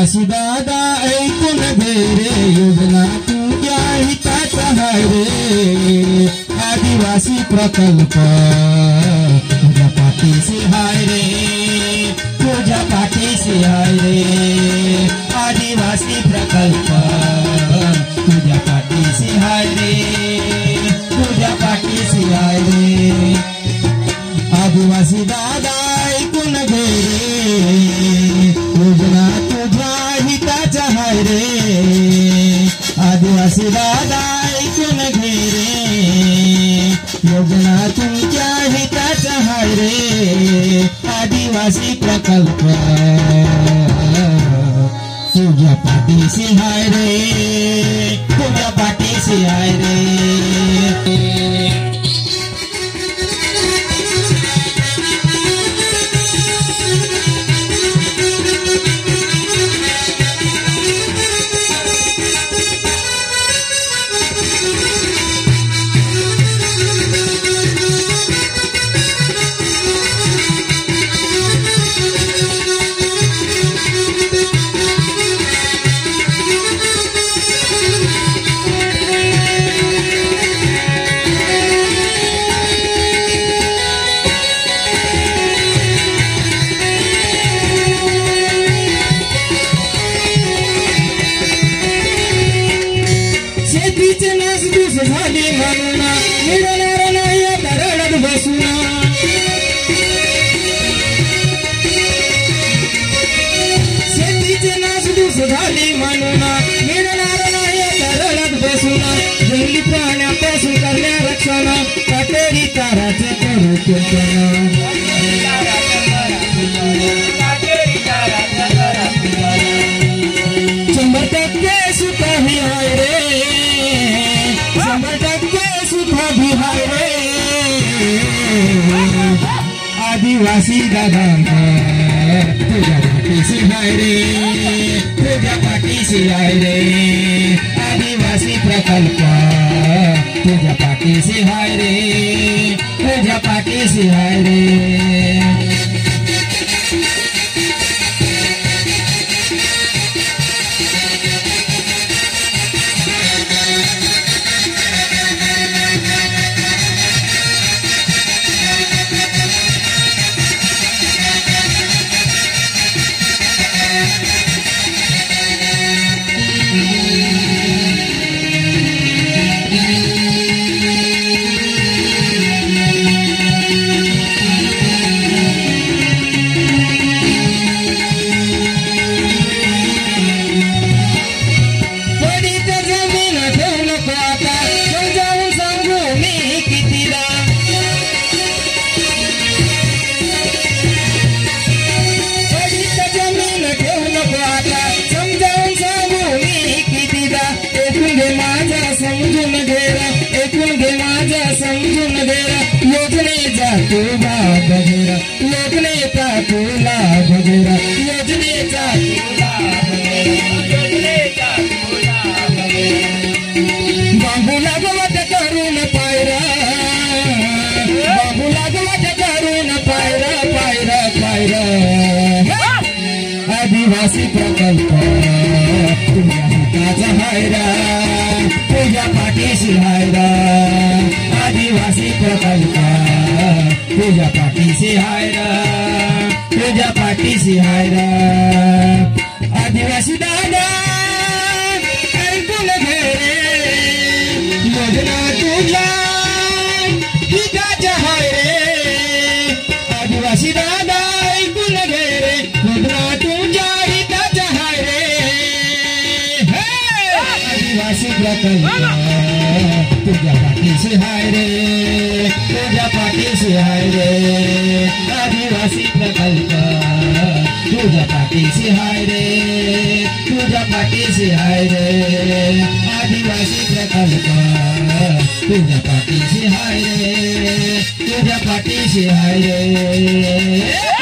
आदिवासी दादा ऐकून घे रे, योजना तुझ्या हिताचा हाय रे. आदिवासी प्रकल्प तुझ्या पाठीशी हाय रे, तुझ्या पाठीशी हाय रे. आदिवासी प्रकल्प तुझ्या पाठीशी हाय रे, तुझ्या पाठीशी हाय रे. आदिवासी दादा ऐकून घे रे, योजना तुझ्या हिताच्या हाय रे. आदिवासी दादा ऐकून घे रे, योजना तुमच्या हिताच्या हाय रे. आदिवासी प्रकल्प तुझ्या पाठीशी हाय रे, तुझ्या पाठीशी हाय रे. शेतीचे नासधूस झाली म्हणून मिळणार नाही आता रडत बसून. शेतीचे नासधूस झाली म्हणून मिळणार नाही आता रडत बसून. जंगली प्राण्यापासून करण्या रक्षण, काटेरी ताराचे करू कीर्तन. शंभर टक्के सुख ही हाय रे, 100% सुख भी हाय रे. आदिवासी दादा तुझ्या पाठीशी हाय रे, तुझ्या पाठीशी हाय रे. आदिवासी प्रकल्प तुझ्या पाठीशी हाय रे, तुझ्या पाठीशी हाय रे. समजून घेरा, ऐकून घे माझ्या समजून घेरा. योजनेचा तुला बघेरा, योजनेचा तुला बघेरा, योजनेचा तुला बघेरा, योजनेचा तुला बघेरा. बांबू लागवत करून पायरा, बांबू लागवत करून पायरा, पायरा पायरा. आदिवासी प्रकल्प तुझ्या हिताचा हाय रे, तुझ्या पाठीशी हाय रे. आदिवासी प्रकल्प तुझ्या पाठीशी हाय रे, तुझ्या पाठीशी हाय रे. आदिवासी दादा ऐकून घे रे, योजना तुझ्या हिताच्या हाय रे. आदिवासी दादा ऐकून घे रे, योजना तुझ्या हिताच्या हाय रे. आदिवासी प्रकल्प तुझ्या पाठीशी हाय रे, तुझ्या पाठीशी हाय रे. आदिवासी प्रकल्प तुझ्या पाठीशी हाय रे, तुझ्या पाठीशी हाय रे. आदिवासी प्रकल्प तुझ्या पाठीशी हाय रे, तुझ्या पाठीशी हाय रे.